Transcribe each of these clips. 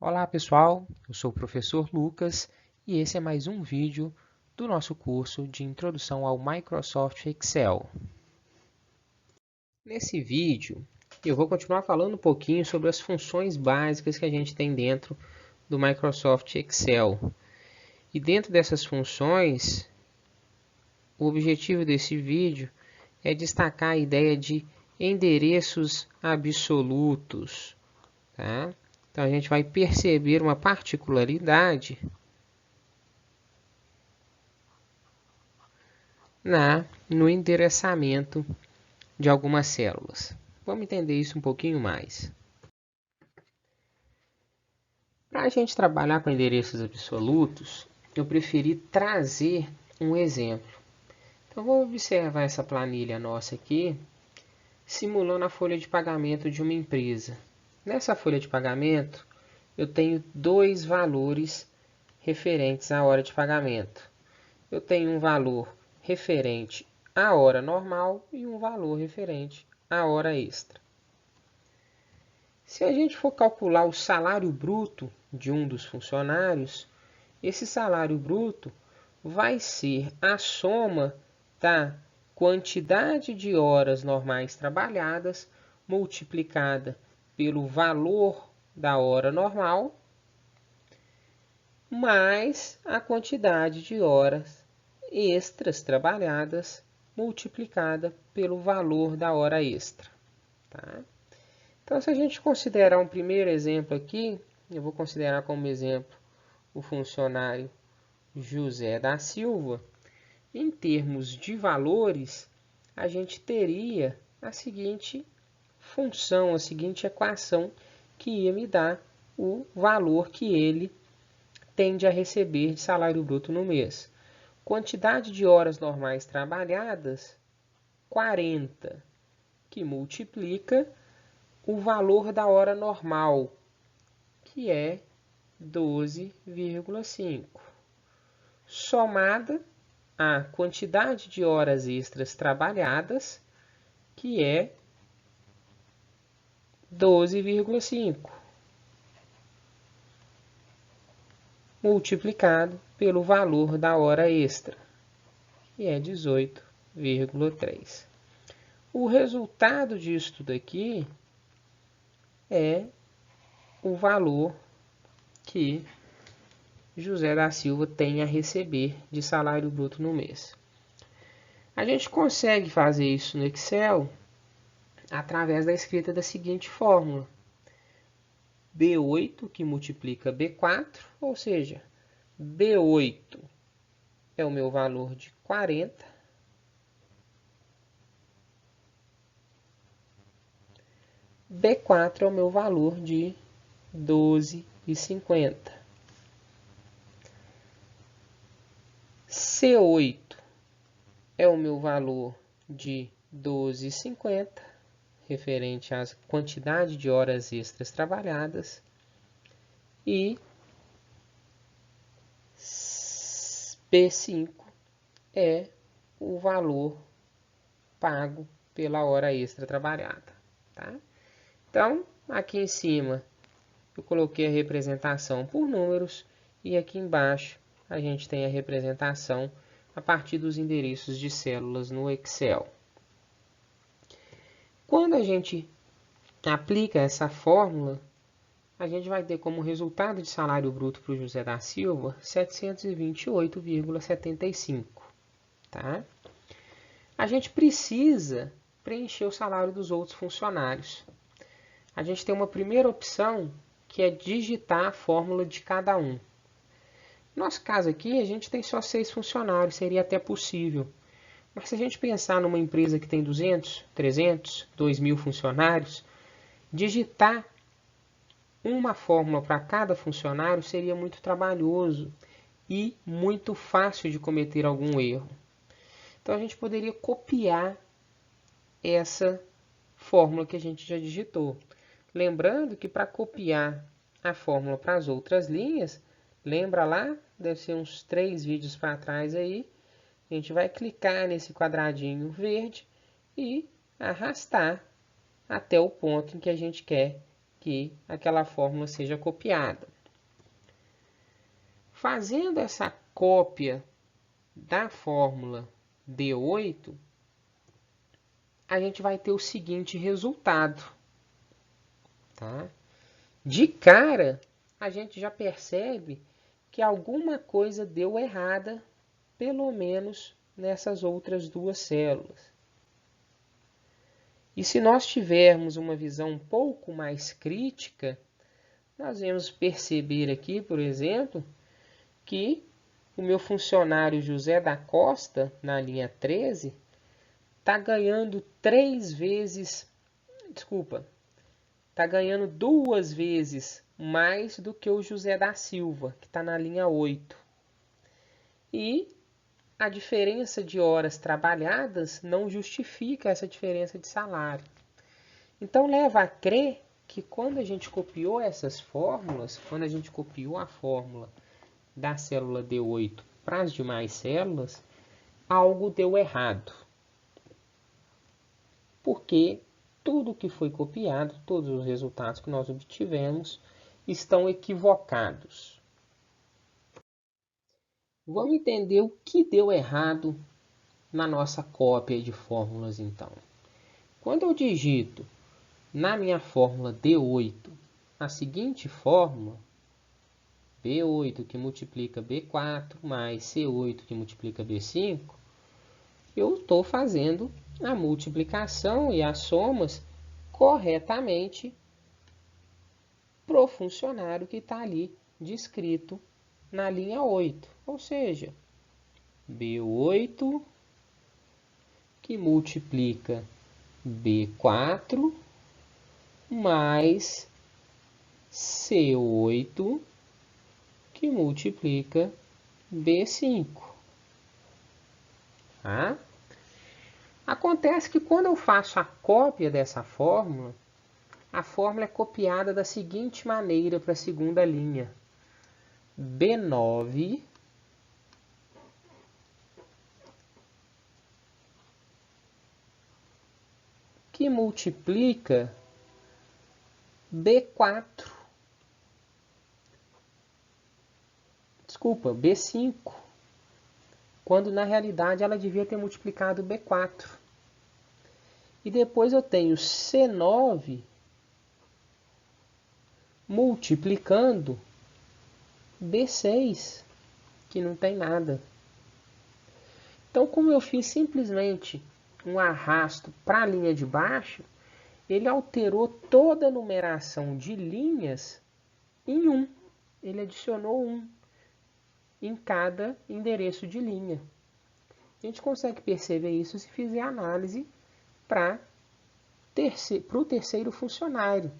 Olá pessoal, eu sou o professor Lucas e esse é mais um vídeo do nosso curso de Introdução ao Microsoft Excel. Nesse vídeo eu vou continuar falando um pouquinho sobre as funções básicas que a gente tem dentro do Microsoft Excel. E dentro dessas funções, o objetivo desse vídeo é destacar a ideia de endereços absolutos, tá? Então a gente vai perceber uma particularidade no endereçamento de algumas células. Vamos entender isso um pouquinho mais. Para a gente trabalhar com endereços absolutos, eu preferi trazer um exemplo. Então vamos observar essa planilha nossa aqui, simulando a folha de pagamento de uma empresa. Nessa folha de pagamento, eu tenho dois valores referentes à hora de pagamento. Eu tenho um valor referente à hora normal e um valor referente à hora extra. Se a gente for calcular o salário bruto de um dos funcionários, esse salário bruto vai ser a soma da quantidade de horas normais trabalhadas multiplicada pelo valor da hora normal mais a quantidade de horas extras trabalhadas multiplicada pelo valor da hora extra. Tá? Então, se a gente considerar um primeiro exemplo aqui, eu vou considerar como exemplo o funcionário José da Silva. Em termos de valores, a gente teria a seguinte função, a seguinte equação que ia me dar o valor que ele tende a receber de salário bruto no mês. Quantidade de horas normais trabalhadas, 40, que multiplica o valor da hora normal, que é 12,5, somada a quantidade de horas extras trabalhadas, que é 12,5, multiplicado pelo valor da hora extra, que é 18,3. O resultado disso daqui é o valor que José da Silva tem a receber de salário bruto no mês. A gente consegue fazer isso no Excel através da escrita da seguinte fórmula. B8 que multiplica B4, ou seja, B8 é o meu valor de 40, B4 é o meu valor de 12,50. C8 é o meu valor de 12,50, referente à quantidade de horas extras trabalhadas. E P5 é o valor pago pela hora extra trabalhada. Tá? Então, aqui em cima eu coloquei a representação por números e aqui embaixo a gente tem a representação a partir dos endereços de células no Excel. Quando a gente aplica essa fórmula, a gente vai ter como resultado de salário bruto para o José da Silva 728,75. Tá? A gente precisa preencher o salário dos outros funcionários. A gente tem uma primeira opção que é digitar a fórmula de cada um. No nosso caso aqui, a gente tem só 6 funcionários, seria até possível. Mas se a gente pensar numa empresa que tem 200, 300, 2.000 funcionários, digitar uma fórmula para cada funcionário seria muito trabalhoso e muito fácil de cometer algum erro. Então a gente poderia copiar essa fórmula que a gente já digitou. Lembrando que para copiar a fórmula para as outras linhas, lembra lá, deve ser uns 3 vídeos para trás aí, a gente vai clicar nesse quadradinho verde e arrastar até o ponto em que a gente quer que aquela fórmula seja copiada. Fazendo essa cópia da fórmula D8, a gente vai ter o seguinte resultado. Tá? De cara, a gente já percebe que alguma coisa deu errada, pelo menos nessas outras duas células. E se nós tivermos uma visão um pouco mais crítica, nós vamos perceber aqui, por exemplo, que o meu funcionário José da Costa, na linha 13, está ganhando 2 vezes mais do que o José da Silva, que está na linha 8. E a diferença de horas trabalhadas não justifica essa diferença de salário. Então, leva a crer que quando a gente copiou essas fórmulas, quando a gente copiou a fórmula da célula D8 para as demais células, algo deu errado. Porque tudo que foi copiado, todos os resultados que nós obtivemos, estão equivocados. Vamos entender o que deu errado na nossa cópia de fórmulas, então. Quando eu digito na minha fórmula D8 a seguinte fórmula, B8 que multiplica B4 mais C8 que multiplica B5, eu estou fazendo a multiplicação e as somas corretamente para o funcionário que está ali descrito na linha 8. Ou seja, B8 que multiplica B4 mais C8 que multiplica B5. Tá? Acontece que quando eu faço a cópia dessa fórmula, a fórmula é copiada da seguinte maneira para a segunda linha. B9 que multiplica B4. Desculpa, B5. Quando na realidade ela devia ter multiplicado B4. E depois eu tenho C9 multiplicando B6, que não tem nada. Então, como eu fiz simplesmente um arrasto para a linha de baixo, ele alterou toda a numeração de linhas em 1. Ele adicionou 1 em cada endereço de linha. A gente consegue perceber isso se fizer análise para o terceiro funcionário,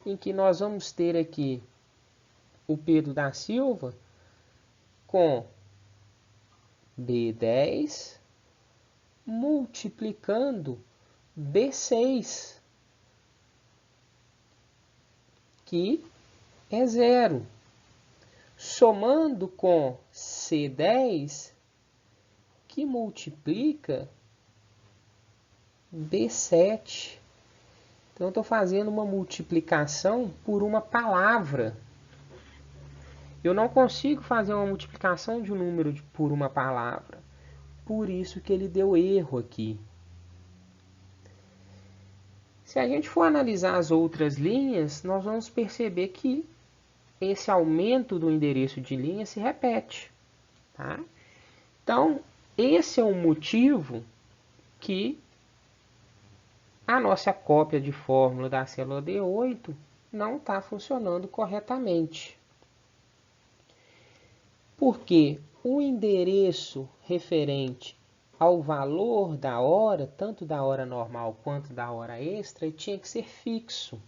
em que nós vamos ter aqui o Pedro da Silva com B10 multiplicando B6, que é 0, somando com C10, que multiplica B7. Então, eu estou fazendo uma multiplicação por uma palavra. Eu não consigo fazer uma multiplicação de um número por uma palavra. Por isso que ele deu erro aqui. Se a gente for analisar as outras linhas, nós vamos perceber que esse aumento do endereço de linha se repete. Tá? Então, esse é o motivo que a nossa cópia de fórmula da célula D8 não está funcionando corretamente. Porque o endereço referente ao valor da hora, tanto da hora normal quanto da hora extra, tinha que ser fixo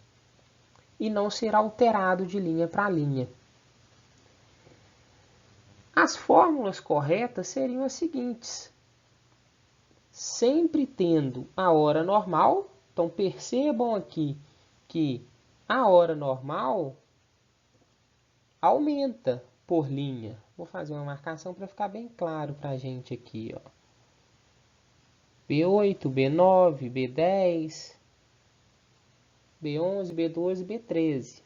e não ser alterado de linha para linha. As fórmulas corretas seriam as seguintes. Sempre tendo a hora normal, então percebam aqui que a hora normal aumenta por linha. Vou fazer uma marcação para ficar bem claro para a gente aqui. Ó. B8, B9, B10. B11, B12, B13.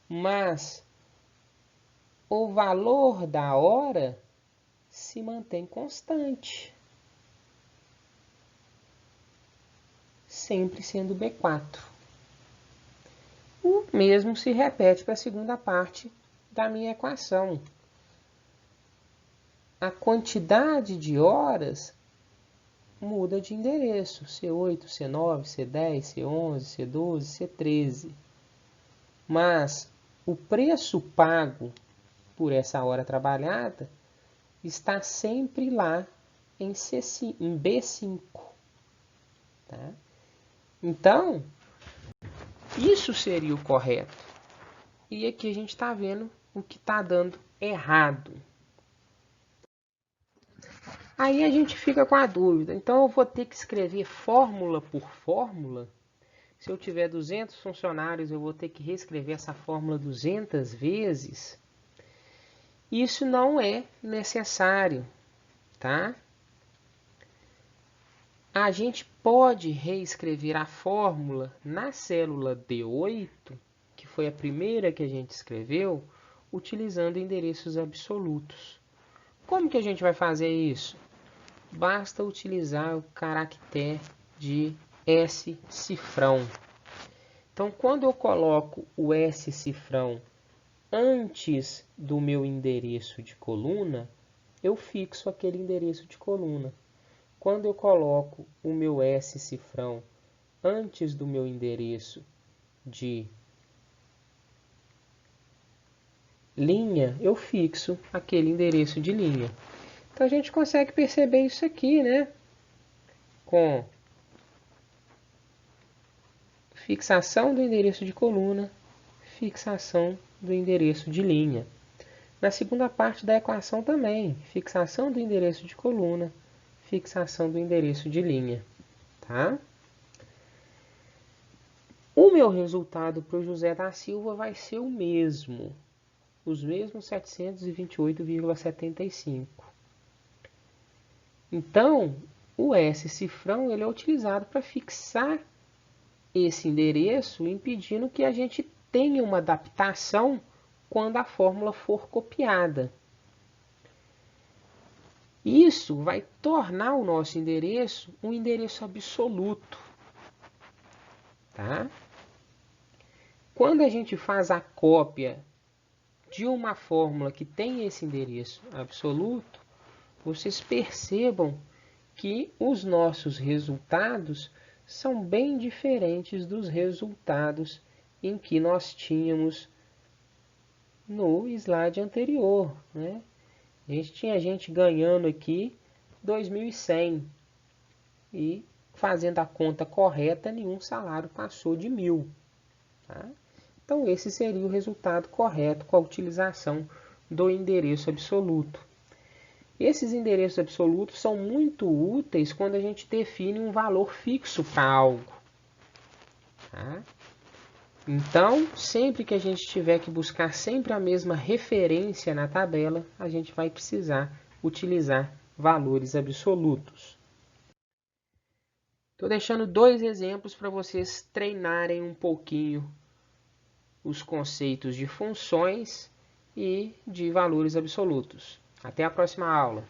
Mas o valor da hora se mantém constante, sempre sendo B4. O mesmo se repete para a segunda parte da minha equação. A quantidade de horas muda de endereço, C8, C9, C10, C11, C12, C13. Mas o preço pago por essa hora trabalhada está sempre lá em B5. Tá? Então, isso seria o correto. E aqui a gente está vendo o que está dando errado. Aí a gente fica com a dúvida. Então eu vou ter que escrever fórmula por fórmula? Se eu tiver 200 funcionários, eu vou ter que reescrever essa fórmula 200 vezes? Isso não é necessário, tá? A gente pode reescrever a fórmula na célula D8, que foi a primeira que a gente escreveu, utilizando endereços absolutos. Como que a gente vai fazer isso? Basta utilizar o caractere de S cifrão. Então, quando eu coloco o S cifrão antes do meu endereço de coluna, eu fixo aquele endereço de coluna. Quando eu coloco o meu S cifrão antes do meu endereço de linha, eu fixo aquele endereço de linha. Então a gente consegue perceber isso aqui, né? Com fixação do endereço de coluna, fixação do endereço de linha. Na segunda parte da equação também, fixação do endereço de coluna, fixação do endereço de linha. Tá? O meu resultado para o José da Silva vai ser o mesmo. Os mesmos 728,75. Então, o S cifrão ele é utilizado para fixar esse endereço, impedindo que a gente tenha uma adaptação quando a fórmula for copiada. Isso vai tornar o nosso endereço um endereço absoluto. Tá? Quando a gente faz a cópia de uma fórmula que tem esse endereço absoluto, vocês percebam que os nossos resultados são bem diferentes dos resultados em que nós tínhamos no slide anterior, né? A gente tinha gente ganhando aqui 2.100 e fazendo a conta correta, nenhum salário passou de 1.000. Tá? Então esse seria o resultado correto com a utilização do endereço absoluto. Esses endereços absolutos são muito úteis quando a gente define um valor fixo para algo. Tá? Então, sempre que a gente tiver que buscar sempre a mesma referência na tabela, a gente vai precisar utilizar valores absolutos. Estou deixando 2 exemplos para vocês treinarem um pouquinho os conceitos de funções e de valores absolutos. Até a próxima aula.